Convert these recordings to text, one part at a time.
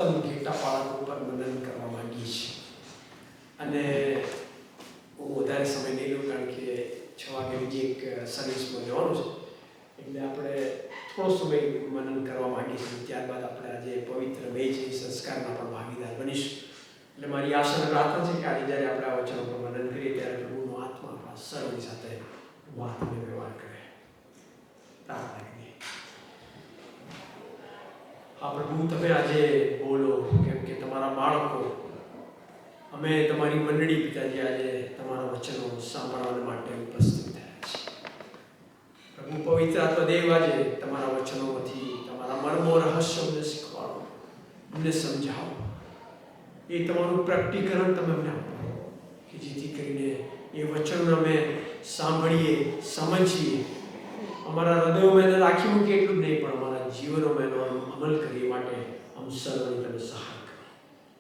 ઘેટા પાળક ઉપર મનન કરવા માંગીએ છીએ. અને હું વધારે સમય નહીં લઉં, કારણ કે 6 વાગે બીજી એક સર્વિસમાં જવાનું છે. એટલે આપણે થોડો સમય મનન કરવા માંગીએ છીએ. ત્યારબાદ આપણે આજે પવિત્ર વેચ સંસ્કારના પણ ભાગીદાર બનીશું. એટલે મારી આશા અને પ્રાર્થના છે કે આજે જ્યારે આપણે આ વચનો પર મનન કરીએ ત્યારે પ્રભુનો આત્મા આપણા સર્વની સાથે વાત અને વ્યવહાર કરે. પ્રાર્થના કરીએ. હા પ્રભુ, તમે આજે બોલો, કેમ કે તમારા બાળકો, અમે તમારી મંડળી પિતાજી આજે તમારા વચનો સાંભળવા માટે ઉપસ્થિત થયા છે. પ્રભુ પવિત્ર આત્મા દેવ આજે તમારા વચનોમાંથી તમારા મર્મો રહસ્યોને શીખવાડો, અમને સમજાવો. એ તમારું પ્રકટીકરણ તમે અમને આપો કે જેથી કરીને એ વચનો અમે સાંભળીએ, સમજીએ, અમારા હૃદયોમાં એને રાખી મૂકીએ એટલું જ નહીં, પણ અમારા જીવનોમાં એનો અમલ કરીએ માટે આમ સર્વની તમે સહાય કરો.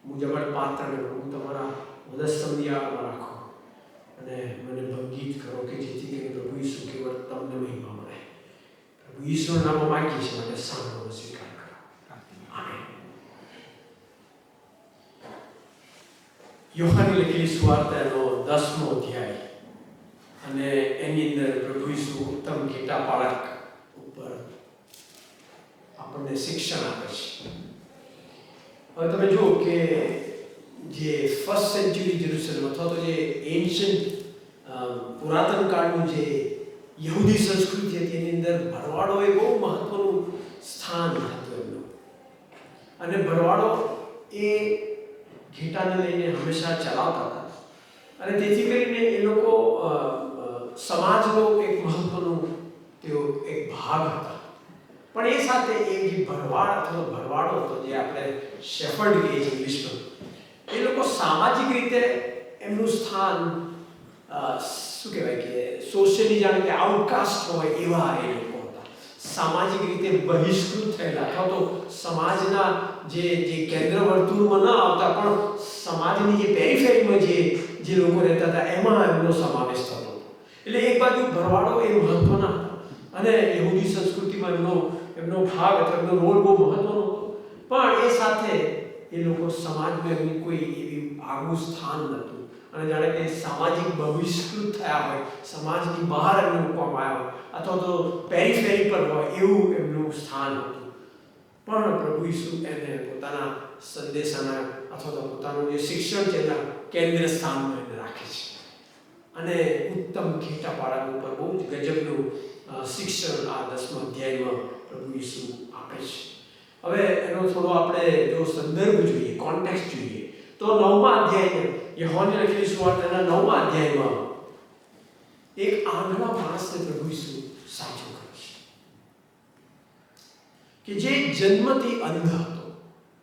મુજબડ પાત્રને પ્રભુ તમારા મદદસમધિયામાં રાખો અને મને ભંગીત કરો કે જેથી કરીને પ્રભુ ઈસુ કેવળ તમને મહિમા મળે. પ્રભુ ઈશ્વરના નામમાં માંગીએ છીએ માટે સાંભળવાનો સ્વીકાર કરો. આમેન. યોહાનની લખેલી સુવાર્તાનો 10મો અધ્યાય અને એની અંદર પ્રભુ ઈસુ ઉત્તમ ઘેટા પાળક ઉપર આપણને શિક્ષણ આપે છે. હવે તમે જુઓ કે જે ફર્સ્ટ સેન્ચુરી જેરુસલેમ અથવા તો જે એન્શન્ટ પુરાતન કાળનું જે યહૂદી સંસ્કૃતિ હતી એની અંદર ભરવાડો એ બહુ મહત્વનું સ્થાન હતું એમનું. અને ભરવાડો એ ઘેટાને લઈને હંમેશા ચલાવતા હતા અને તેથી કરીને એ લોકો સમાજનો એક મહત્વનો તેઓ એક ભાગ હતા. પણ એ સાથે એ જે ભરવાડો હતો, જે આપણે શેફર્ડ કહીએ છીએ ઇંગ્લિશમાં, એ લોકો સામાજિક રીતે એમનું સ્થાન શું કહેવાય કે સોશિયલી જાણે કે આઉટકાસ્ટ હોય એવા એ લોકો હતા. સામાજિક રીતે બહિષ્કૃત થયેલા અથવા તો સમાજના જે કેન્દ્ર વર્તુળમાં ન આવતા પણ સમાજની જે પેરીફેરીમાં જે લોકો રહેતા હતા એમાં એમનો સમાવેશ થતો હતો. એટલે એક બાજુ ભરવાડો એ મહત્વના હતા અને યહૂદી સંસ્કૃતિમાં એમનો ભાગ અથવા એમનો રોલ બહુ મહત્વનો હતો. પણ એ સાથે એ લોકો સમાજમાં એમની કોઈ એવી આગવું સ્થાન નહોતું અને જાણે કે સામાજિક બહિષ્કૃત થયા હોય, સમાજની બહાર એમને મૂકવામાં આવ્યા હોય અથવા તો પેરીફેરી પર હોય એવું એમનું સ્થાન હતું. પણ પ્રભુ ઈસુ એને પોતાના સંદેશાના અથવા તો પોતાનું જે શિક્ષણ છે એના કેન્દ્ર સ્થાનમાં એને રાખે છે અને ઉત્તમ ઘેટા પાળક ઉપર બહુ જ ગજબનું શિક્ષણ આ 10મા અધ્યાયમાં પ્રભુ ઈસુ આપે છે. હવે એનો થોડો આપણે જો સંદર્ભ જોઈએ, કોન્ટેક્સ્ટ જોઈએ, તો 9મા અધ્યાયમાં યોહાનની લખેલી સુવાર્તાના 9મા અધ્યાયમાં એક આંધળા માણસને પ્રભુ ઈસુ સાજો કરે છે કે જે જન્મથી અંધ હતો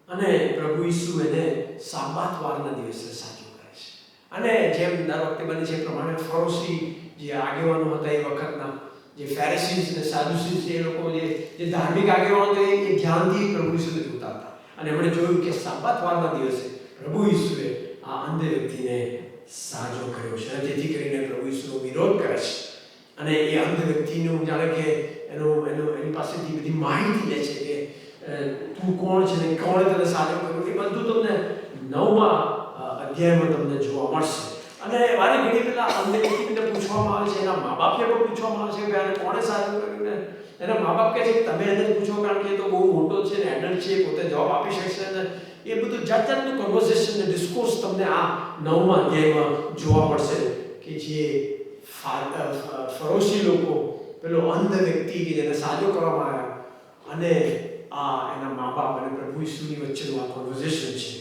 અને પ્રભુ ઈસુ એને સાબાત વારના દિવસે સાજો કરે છે. અને જેમ દર વખતે બને છે પ્રમાણે ફરોશી જે આગેવાનો હતા એ વખતના, જે ફેરિસીસ અને સાદુસીસ, એ લોકો જે ધાર્મિક આગેવાનો હતા એ ધ્યાનથી પ્રભુ ઈસુને જોતા હતા અને એમણે જોયું કે સાબાત વારના દિવસે પ્રભુ ઈસુએ આ અંધ વ્યક્તિને સાજો કર્યો છે. તેથી કરીને પ્રભુ ઈસુનો વિરોધ કરે છે અને એ અંધ વ્યક્તિનું જાણે કે એની પાસેથી બધી માહિતી લે છે કે તું કોણ છે ને કોણે તને સાજો કર્યો, એ બધું તમને 9મા અધ્યાયમાં તમને જોવા મળશે. અને વારે ઘડી પહેલા અંધ વ્યક્તિને પૂછવામાં આવે છે, એના મા બાપને પણ પૂછવામાં આવે છે કે આને કોણે સાજો કર્યું ને એના મા બાપ કહે છે કે તમે એને પૂછો, કારણ કે એ તો બહુ મોટો છે ને એડલ્ટ છે, પોતે જવાબ આપી શકશે. ને એ બધું જાતનું કન્વર્સેશન ને ડિસ્કોર્સ તમને આ 9મા અધ્યાયમાં જોવા મળશે કે જે ફરોશી લોકો પેલો અંધ વ્યક્તિ કે જેને સાજો કરવામાં આવ્યો અને એના મા બાપ અને પ્રભુ ઈસુની વચ્ચેનું આ કન્વર્સેશન છે.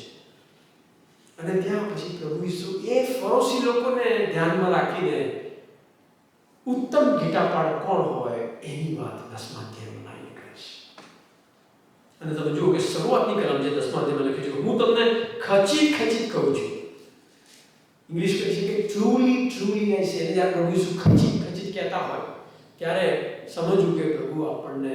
અને ત્યાં પછી પ્રભુ ઈસુ એ ફરોશી લોકોને ધ્યાનમાં રાખીને ઉત્તમ ઘેટા પાળક કોણ હોય એની વાત 10મા અધ્યાયમાં લાવીને કરે છે. અને તમે જુઓ કે શરૂઆતની કલમ જે 10મા અધ્યાયમાં લખી છે, હું તમને ખચીત કહું છું. ઇંગ્લિશ કહે છે કે ટ્રુલી આઈ સે. જ્યારે પ્રભુ ઈસુ ખચીત કહેતા હોય ત્યારે સમજવું કે પ્રભુ આપણને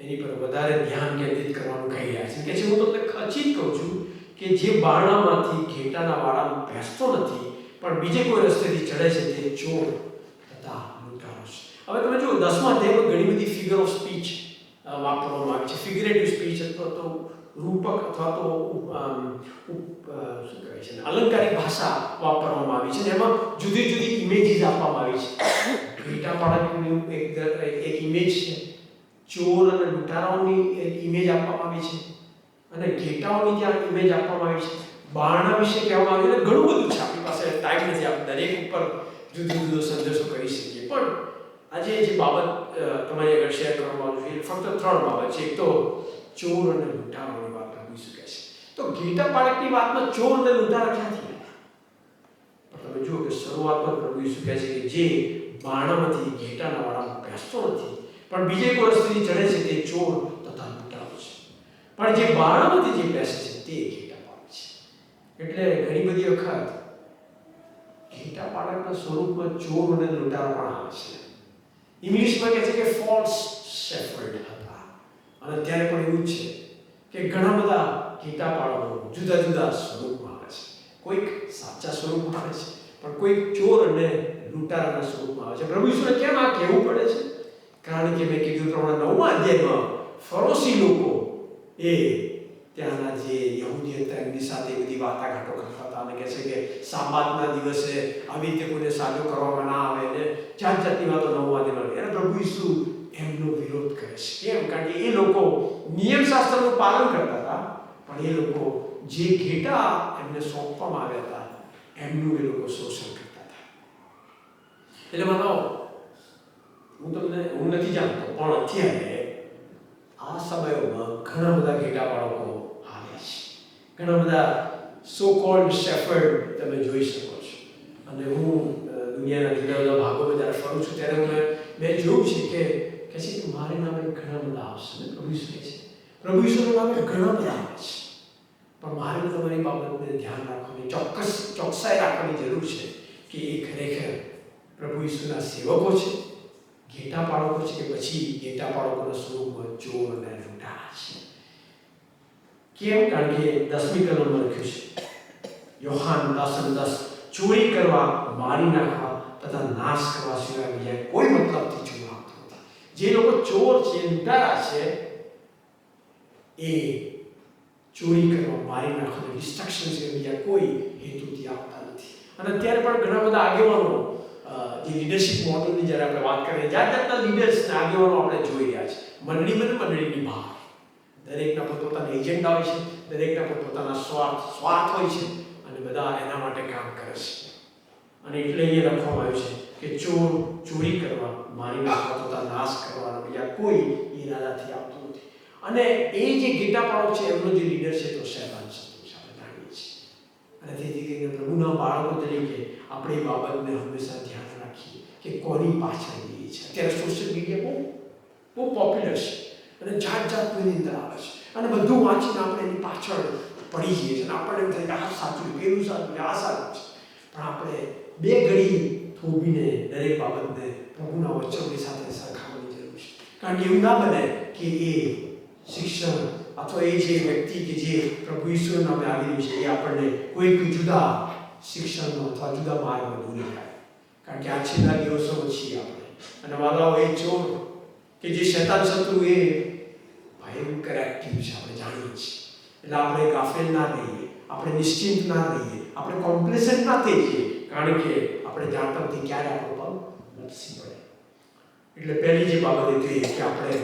એની પર વધારે ધ્યાન કેન્દ્રિત કરવાનું કહી રહ્યા છે. કે છે હું તમને ખચીત કહું છું કે જે બારણામાંથી ઘેટાના વાડામાં બેસતો નથી પણ બીજે કોઈ રસ્તેથી ચડે છે તે ચોર તથા લૂંટારો છે. હવે તમે જુઓ 10મા અધ્યાયમાં ઘણી બધી ફિગર ઓફ સ્પીચ વાપરવામાં આવી છે. ફિગરેટિવ સ્પીચ અથવા તો રૂપક અથવા તો શું કહેવાય છે અલંકારિક ભાષા વાપરવામાં આવી છે અને એમાં જુદી જુદી ઇમેજીસ આપવામાં આવી છે. ઘેટા પાડકની એક ઇમેજ છે, ચોર અને લૂંટારાઓની એક ઇમેજ આપવામાં આવી છે, અને ઘેટાઓની ત્યાં ઇમેજ આપવામાં આવી છે, બારણા વિશે કહેવામાં આવ્યું અને ઘણું બધું છે. આપણી પાસે ટાઈમ નથી, આપણે દરેક ઉપર જુદો જુદો સંદેશો કરી શકીએ. પણ આજે જે બાબત તમારી આગળ શેર કરવાનું છે ફક્ત 3 બાબત છે. એક તો ચોર અને લૂંટારાઓની વાત કરી શકે છે. તો ઘેટા પાડકની વાતમાં ચોર અને લૂંટારા ક્યાંથી આવ્યા? પણ તમે જુઓ કે શરૂઆતમાં પ્રભુ ઈસુ કહે છે કે જે બારણામાંથી ઘેટાના વાડામાં બેસતો નથી પણ બીજે કોઈ રસ્તેથી ચડે છે તે ચોર તથા લૂંટારો છે, પણ જે બારણામાંથી જે બેસે છે તે ઘેટા પાડક છે. એટલે ઘણી બધી વખત ઘેટા પાડકના સ્વરૂપમાં ચોર અને લૂંટારા પણ આવે છે. ઇંગ્લિશમાં કહે છે કે ફોલ્સ શેફર્ડ હતા, અને અત્યારે પણ એવું જ છે કે ઘણા બધા ઘેટા પાડકો જુદા જુદા સ્વરૂપમાં આવે છે. કોઈક સાચા સ્વરૂપમાં આવે છે, પણ કોઈક ચોર અને લૂંટારાના સ્વરૂપમાં આવે છે. પ્રભુ ઈસુને કેમ આ કહેવું પડે છે? કારણ કે મેં કીધું પ્રમાણે 9મા અધ્યાયમાં ફરોશી લોકો એ ત્યાંના જે યહૂદી હતા એમની સાથે બધી વાટાઘાટો કરતા હતા અને કહે છે કે સાબાતના દિવસે આવી રીતે કોઈને સાજો કરવામાં ના આવે ને જાત જાતની વાતો 9મા અધ્યાયમાં. અને પ્રભુ ઈસુ એમનો વિરોધ કરે છે. કેમ? કારણ કે એ લોકો નિયમશાસ્ત્રનું પાલન કરતા હતા, પણ એ લોકો જે ઘેટા એમને સોંપવામાં આવ્યા હતા એમનું એ લોકો શોષણ કરતા હતા. એટલે માનો હું નથી જાણતો, પણ અત્યારે આ સમયોમાં ઘણા બધા ઘેટા પાડકો આવ્યા છે. ઘણા બધા સો કોલ્ડ શેફર્ડ તમે જોઈ શકો છો. અને હું દુનિયાના જુદા જુદા ભાગોમાં જ્યારે ફરું છું ત્યારે મેં જોયું છે કે મારે નામે ઘણા બધા આવશે ને પ્રભુ ઈસુ કહે છે, પ્રભુ ઈસુના નામે ઘણા બધા આવે છે. પણ મારે તમારી બાબતને ધ્યાન રાખવાની, ચોકસાઈ રાખવાની જરૂર છે કે એ ખરેખર પ્રભુ ઈસુના સેવકો છે, ઘેટા પાડકો છે, કે પછી ઘેટા પાડકોના સ્વરૂપમાં ચોર અને લૂંટારા છે. કેમ? કારણ કે 10મી કલમમાં લખ્યું છે, યોહાન 10:10, ચોરી કરવા, મારી નાખવા તથા નાશ કરવા સિવાય બીજા કોઈ મતલબથી ચોર આવતો નથી. જે લોકો ચોર છે, લૂંટારા છે, એ ચોરી કરવા, મારી નાખવા, ડિસ્ટ્રક્શન છે, બીજા કોઈ હેતુથી આવતા નથી. અને અત્યારે પણ ઘણા બધા આગેવાનો જે લીડરશિપ મોડલની જ્યારે આપણે વાત કરીએ, જાત જાતના લીડર્સના આગેવાનો આપણે જોઈ રહ્યા છે. મંડળીમાં ને મંડળીની બહાર દરેકના પોતાના એજન્ડા હોય છે, દરેકના પોતાના સ્વાર્થ હોય છે, અને બધા એના માટે કામ કરે છે. અને એટલે એ લખવામાં આવ્યું છે કે ચોરી કરવા, મારી નાખવા તથા નાશ કરવાના બીજા કોઈ ઈરાદાથી આવતું નથી. અને એ જે ઘેટા પાડો છે એમનો જે લીડર છે તો શૈતાન છે, આપણે જાણીએ છીએ. અને તેથી કરીને પ્રભુના બાળકો તરીકે આપણે એ બાબતને હંમેશા ધ્યાન રાખીએ કે કોની પાછળ જઈએ છીએ. અત્યારે સોશિયલ મીડિયા બહુ પોપ્યુલર છે અને જાત જાતની અંદર આવે છે, અને બધું વાંચીને આપણે એની પાછળ પડી જઈએ છીએ અને આપણને એમ થાય કે આ સાચું, પેલું સાચું, આ સાચું છે. પણ આપણે 2 ઘડી થોભીને દરેક બાબતને પ્રભુના વચનની સાથે સરખાવવાની જરૂર છે. કારણ કે એવું ના બને કે એ શિક્ષણ અથવા એ જે વ્યક્તિ કે જે પ્રભુ ઈસુના નામે આવી રહ્યું છે એ આપણને કોઈક જુદા શિક્ષણનો અથવા જુદા માર્ગમાં દોરી જાય. કારણ કે આ છેલ્લા દિવસોમાં છીએ આપણે, અને વાલાઓ એ ચોર કે જે શૈતાન શત્રુ એ ભયંકર એક્ટિવ છે, આપણે જાણીએ છીએ. એટલે આપણે ગાફેલ ના રહીએ, આપણે નિશ્ચિંત ના રહીએ, આપણે કોમ્પ્લેસન્ટ ના થઈએ, કારણ કે આપણે જાણતા નથી ક્યારે આપણો પગ લપસી પડે. એટલે પહેલી જે બાબત એ કે આપણે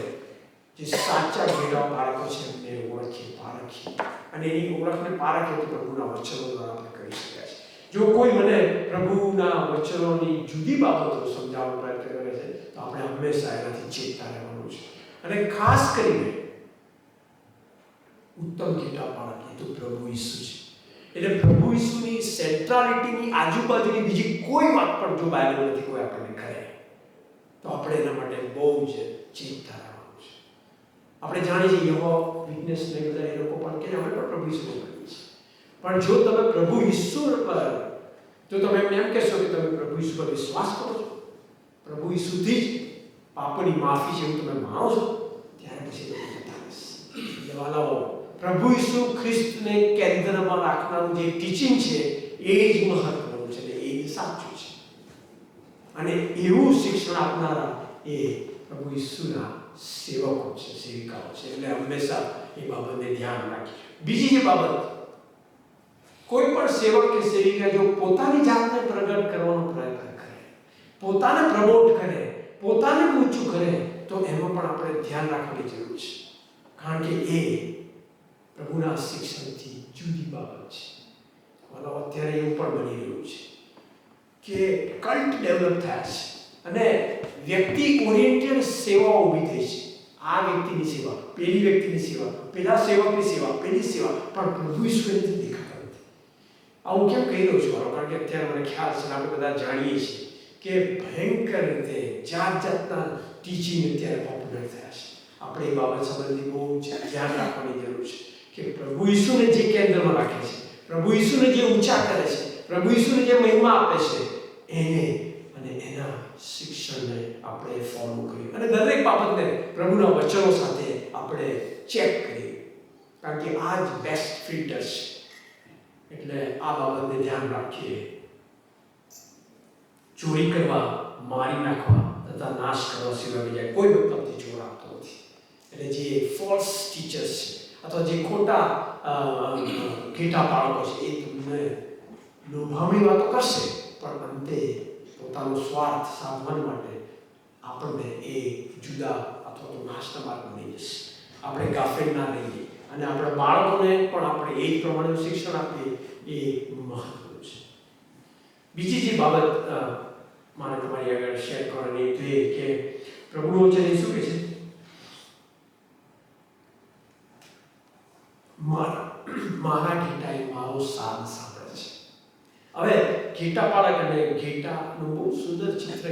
જે સાચા ઘેટા પાડકો છે એમને ઓળખીએ, પારખીએ, અને એની ઓળખને પારખીએ તો પ્રભુના વચનો દ્વારા આપણે કરી શકાય છે. જો કોઈ મને પ્રભુના વચનોની જુદી બાબતો સમજાવવાનો પ્રયત્ન કરે છે તો આપણે હંમેશા એનાથી ચેતતા રહેવાનું છે. અને ખાસ કરીને ઉત્તમ ઘેટા પાડક એ તો પ્રભુ ઈસુ છે. એટલે પ્રભુ ઈસુની સેન્ટ્રાલિટીની આજુબાજુની બીજી કોઈ વાત પણ જો બાઇબલમાંથી કોઈ આપણને કરે તો આપણે એના માટે બહુ જ ચેતતા રહેવાનું છે. આપણે જાણીએ છીએ યહોવા વિટનેસ ને બધા એ લોકો પણ કે અમે પણ પ્રભુ ઈસુને કરીએ છીએ. પણ જો તમે પ્રભુ ઈસુ પર, જો તમે એમને એમ કહેશો કે તમે પ્રભુ ઈસુ પર વિશ્વાસ કરો છો, પ્રભુ ઈસુથી જ પાપની માફી છે એવું તમે માનો છો, ત્યારે પછી તમે જતા રહેશે. વાલાઓ, પ્રભુ ઈસુ ખ્રિસ્તને કેન્દ્રમાં રાખનારું જે ટીચિંગ છે એ જ મહત્વનું છે, એ જ સાચું છે. અને એવું શિક્ષણ આપનારા એ પ્રભુ ઈસુના સેવકો છે, સેવિકાઓ છે, એટલે હંમેશા એ બાબતને ધ્યાન રાખીએ. બીજી જે બાબત, કોઈ પણ સેવક કે સેવિકા જો પોતાની જાતને પ્રગટ કરવાનો પ્રયત્ન કરે, પોતાને પ્રમોટ કરે, પોતાને ઊંચું કરે, તો એમાં પણ આપણે ધ્યાન રાખવાની જરૂર છે. કારણ કે એ પ્રભુના શિક્ષણથી જુદી બાબત છે. અત્યારે એવું પણ બની રહ્યું છે કે કલ્ટ ડેવલપ થયા છે અને વ્યક્તિ ઓરિએન્ટેડ સેવાઓ ઊભી થઈ છે. આ વ્યક્તિની સેવા, પેલી વ્યક્તિની સેવા, પેલા સેવકની સેવા, પેલી સેવા, પણ પ્રભુ ઈશ્વર નથી દેખાતા નથી. આવું કેમ કહી રહ્યો છું? કારણ કે અત્યારે મને ખ્યાલ છે, આપણે બધા જાણીએ છીએ કે ભયંકર રીતે જાતના ટીચિંગ અત્યારે પોપ્યુલર થયા છે. આપણે એ બાબત સંબંધી બહુ ધ્યાન રાખવાની જરૂર છે કે પ્રભુ ઈસુને જે કેન્દ્રમાં રાખે છે, પ્રભુ ઈસુને જે ઊંચા કરે છે, પ્રભુ ઈસુને જે મહિમા આપે છે, એને અને એના શિક્ષણને આપણે ફોલો કરીએ અને દરેક બાબતને પ્રભુના વચનો સાથે આપણે ચેક કરીએ. કારણ કે આ જ બેસ્ટ ફિલ્ટર છે. એટલે આ બાબતને ધ્યાન રાખીએ. ચોરી કરવા, મારી નાખવા તથા નાશ કરવા સિવાય બીજા કોઈ મતલબથી ચોર આપતો નથી. એટલે જે ફોલ્સ ટીચર્સ છે અથવા જે ખોટા ઘેટા બાળકો છે, એ તમને લોભામણી વાતો કરશે, પણ અંતે પોતાનો સ્વાર્થ સાધવા માટે આપણને એ જુદા અથવા તો નાશના માર્ગ બની જશે. આપણે ગાફેલ ના રહીએ અને આપણા બાળકોને પણ આપણે એ જ પ્રમાણે શિક્ષણ આપીએ, એ મહત્વનું છે. બીજી જે બાબત મારે તમારી આગળ શેર કરવાની તો એ કે પ્રભુનું વચન શું કહે છે? મારા ઘેટા એ મારો સાદ સાંભળે છે. હવે ઘેટા પાળક અને ઘેટાનું બહુ સુંદર ચિત્ર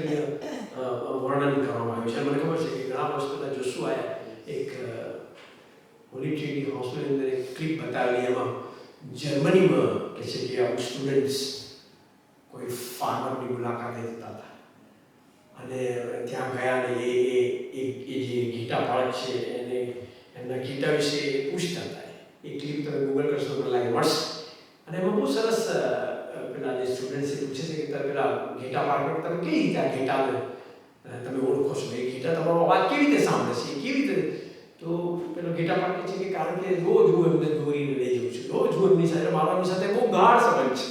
વર્ણન કરવામાં આવ્યું છે. મને ખબર છે કે ઘણા વર્ષ પહેલા જોશુઆએ એક હોલી ટ્રિનિટી હોસ્પિટલની અંદર એક ક્લિપ બતાવેલી. એમાં જર્મનીમાં કે છે કે અમુક સ્ટુડન્ટ્સ કોઈ ફાર્મરની મુલાકાતે જતા હતા અને ત્યાં ગયા અને એ જે ઘેટા પાળક છે એને એમના ઘેટા વિશે પૂછતા હતા. એ ક્લિપ તમે ગૂગલ કરશો તો લાગે મળશે. અને એમાં બહુ સરસ પેલા જે સ્ટુડન્ટ્સ પૂછે છે કે તમે પેલા ઘેટા પાળક તમે કેવી રીતે આ ઘેટાને તમે ઓળખો છો? એ ઘેટા તમારો અવાજ કેવી રીતે સાંભળે છે? કેવી રીતે? તો પેલો ઘેટા પાળક છે કે કારણ કે રોજ હું એમને દોરીને લઈ જાઉં છું, રોજ હું એમની સાથે, મારો એમની સાથે બહુ ગાઢ સંબંધ છે.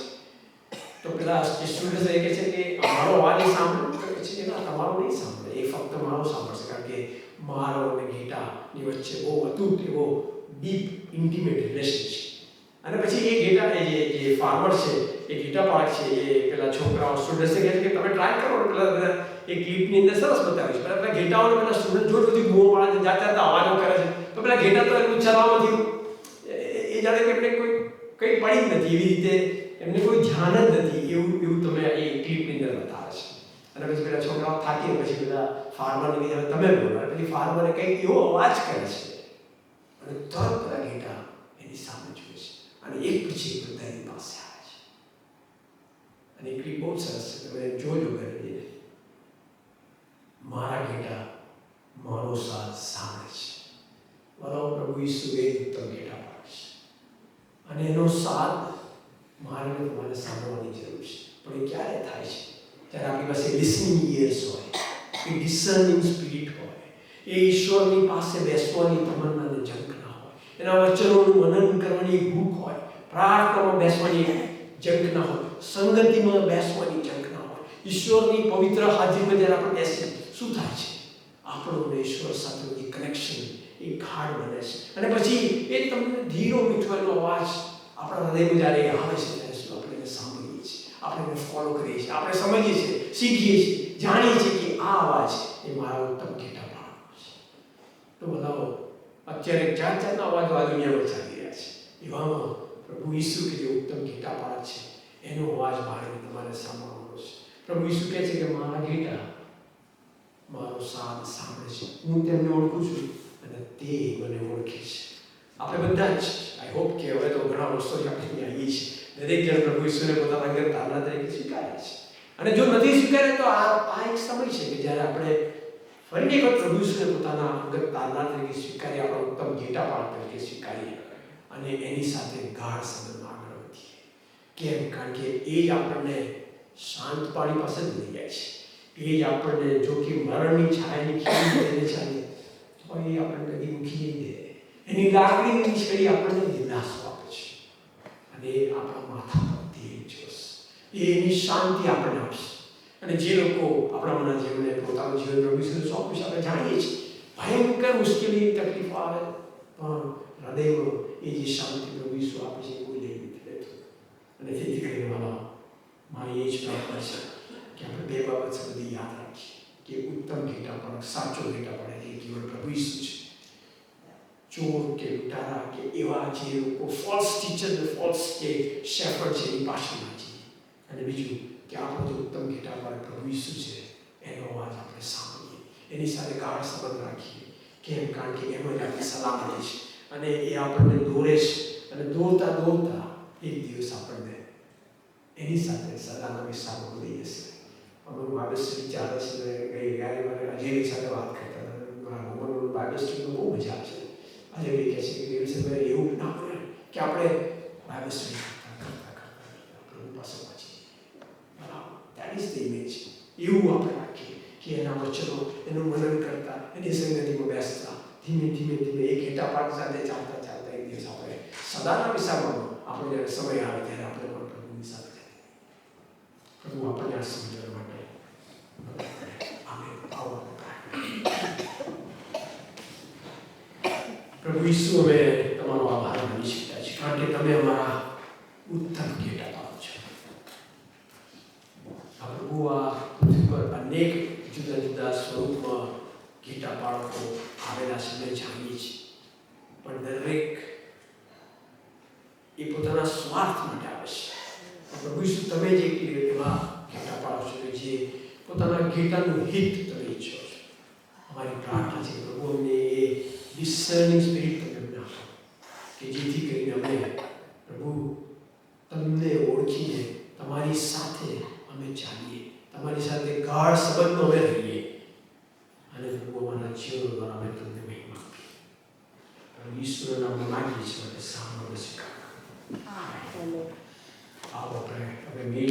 તો પેલા સ્ટુડન્ટ્સ એ કહે છે કે મારો અવાજ એ સાંભળે છે કે ના, તમારો નહીં સાંભળે, એ ફક્ત મારો સાંભળશે. કારણ કે મારો અને ઘેટાની વચ્ચે બહુ અતૂટ એવો ડીપ ઇન્ટિમેટ રિલેશન છે. અને પછી એ ઘેટા જે ફાર્મર છે, એ ઘેટા પાળક છે, એ પેલા છોકરાઓ સ્ટુડન્ટ્સને કહે છે કે તમે ટ્રાય કરો. પેલા બધા એ ક્લિપની અંદર સરસ બતાવ્યું છે. પેલા ઘેટાઓને પેલા સ્ટુડન્ટ જોડથી બહુ પાડે છે, જાત અવાજો કરે છે. તો પેલા ઘેટા તો એનું ચલાવવાથી એ જાણે કે એમને કોઈ કંઈ પડી જ નથી, એવી રીતે એમને કોઈ ધ્યાન જ નથી, એવું તમે એ ક્લિપની અંદર બતાવે છે. અને પછી પેલા છોકરાઓ થાકી પછી બધા ફાર્મરને કીધે તમે બોલો. પછી ફાર્મરે કંઈક એવો અવાજ કરે છે અને તરત પેલા ઘેટા એની સામે જુએ છે અને એક પછી એક બધા એની પાસે આવે છે. અને એ ક્લિપ બહુ સરસ છે, તમે જોજો ઘરે. મારા ઘેટા મારો સાથ સાંભળે છે. બરાબર, પ્રભુ ઈસુ એ ઉત્તમ ઘેટા પાળક છે અને એનો સાથ મારે તમારે સાંભળવાની જરૂર છે. પણ એ ક્યારે થાય છે? જ્યારે આપણી પાસે લિસનિંગ ઇયર્સ હોય, એ ડિસર્નિંગ સ્પિરિટ હોય, એ ઈશ્વરની પાસે બેસવાની તમન્ના અને ઝંખના હોય, એના વચનોનું મનન કરવાની એક ભૂખ હોય, પ્રાર્થનામાં બેસવાની ઝંખના હોય, સંગતિમાં બેસવાની ઝંખના હોય, ઈશ્વરની પવિત્ર હાજરીમાં જ્યારે આપણે બેસીએ, શું થાય છે? આપણો ઈશ્વર સાથેનું જે કનેક્શન એ ગાઢ બને છે. અને પછી એ તમને ધીરો મીઠો એનો અવાજ આપણા હૃદયમાં જ્યારે આવે છે, ત્યારે શું આપણે એને સાંભળીએ છીએ, આપણે એને ફોલો કરીએ છીએ, આપણે સમજીએ છીએ, શીખીએ છીએ, જાણીએ છીએ કે આ અવાજ એ મારા ઉત્તમ ઘેટા પાળકનો છે. તો બધા અત્યારે જાતના અવાજો આ દુનિયામાં ચાલી રહ્યા છે. એવામાં પ્રભુ ઈસુ કે જે ઉત્તમ ઘેટા પાળક છે, એનો અવાજ મારે તમારે સાંભળવાનો છે. પ્રભુ ઈસુ કહે છે કે મારા ઘેટા મારો સાથ સાંભળે છે, હું તેમને ઓળખું છું અને તે મને ઓળખે છે. આપણે બધા જ આઈ હોપ કે હવે તો ઘણા વર્ષોથી આપણે અહીંયા આવીએ છીએ, દરેક જણ પ્રભુ ઈસુને પોતાના અંગત તારણા તરીકે સ્વીકારે છે. અને જો નથી સ્વીકારે તો આ એક સમય છે કે જ્યારે આપણે ફરી એક વખત પ્રભુ ઈસુને પોતાના અંગત તારણા તરીકે સ્વીકારીએ, આપણા ઉત્તમ ઘેટા પાળક તરીકે સ્વીકારીએ અને એની સાથે ગાઢ સંબંધમાં આગળ વધીએ. કેમ? કારણ કે એ જ આપણને શાંત પાણી પાસે જ લઈ જાય છે. એ જ આપણને જો કે મરણની છાયાની ખીણ લઈને ચાલીએ હોય એ આપણને કદી મૂકી નહીં દે. એની લાગણીની છડી આપણને દિલાસો આપે છે અને એ આપણા માથા પર તેજ જોશે. એની શાંતિ આપણને આપશે. અને જે લોકો આપણામાંના જેમને પોતાનું જીવન પ્રભુ ઈસુને સોંપ્યું છે, આપણે જાણીએ છીએ ભયંકર મુશ્કેલી તકલીફ આવે પણ હૃદયમાં એ જે શાંતિ પ્રભુ ઈસુ આપે છે કોઈ લઈ નથી લેતું. અને તેથી કરીને મારી એ જ પ્રાર્થના છે કે આપણે બે બાબત છે બધી યાદ રાખીએ કે ઉત્તમ ઘેટા પડક, સાચો ઘેટા પડક એ કેવળ પ્રભુ ઈસુ છે. ચોર કે લૂંટારા કે એવા જે લોકો ફોલ્સ ટીચર ને ફોલ્સ કે શેફર્ડ છે એની પાછળ ના જઈએ. અને બીજું કે આપણો જે ઉત્તમ ઘેટા પડક પ્રભુ ઈસુ છે એનો અવાજ આપણે સાંભળીએ, એની સાથે ગાઢ સંબંધ રાખીએ. કેમ? કારણ કે એમાં જ આપણી સલામતી છે અને એ આપણને દોરે છે અને દોરતા દોરતા એક દિવસ આપણને એની સાથે સદાના વિસ્તારમાં લઈ જશે. અમારું બાઇબલ સ્ટડી ચાલે છે. ગઈકાલે મારે અજયની સાથે વાત કરતા હતા. મારા અમારું બાઇબલ સ્ટડીમાં બહુ મજા છે. અજય કહે છે કે દિવસે એવું ના બને કે આપણે બાઇબલ સ્ટડી કરતા પ્રભુ પાસે પહોંચીએ. બરાબર, દેટ ઇઝ ધ ઇમેજ. એવું આપણે રાખીએ કે એના વચનો એનું મનન કરતા એની સંગતિમાં બેસતા ધીમે ધીમે ધીમે એક ઘેટા પાઠ સાથે ચાલતા ચાલતા એક દિવસ આપણે સદાના વિસ્તારમાં આપણે જ્યારે સમય આવે ત્યારે આપણે પણ પ્રભુની સાથે પ્રભુ આપણને આ સમજવા માટે પ્રભુ ઈસુ અમે તમારો આભાર માની શકતા છીએ કારણ કે તમે અમારા ઉત્તમ ઘેટા પાડો છો. આ પ્રભુ આ પૃથ્વી પર અનેક જુદા જુદા સ્વરૂપમાં ઘેટા પાડકો આવેલા છે, અમે જાણીએ છીએ. પણ દરેક એ પોતાના સ્વાર્થ માટે આવે છે. પ્રભુ ઈસુ તમે જે એવા ઘેટા પાડો છો જે પોતાના ઘેટાનું હિત તમે ઈચ્છો છો. અમારી પ્રાર્થના છે પ્રભુ અમને એ ડિસર્નિંગ સ્પિરિટ તમે આપો કે જેથી કરીને અમે પ્રભુ તમને ઓળખીને તમારી સાથે અમે ચાલીએ, તમારી સાથે ગાઢ સંબંધમાં અમે રહીએ અને પ્રભુ અમારા જીવન દ્વારા અમે તમને મહિમા આપીએ. ઈશ્વરના નામમાં માગીએ છીએ માટે સાંભળો શીખા. આવો આપણે હવે મેં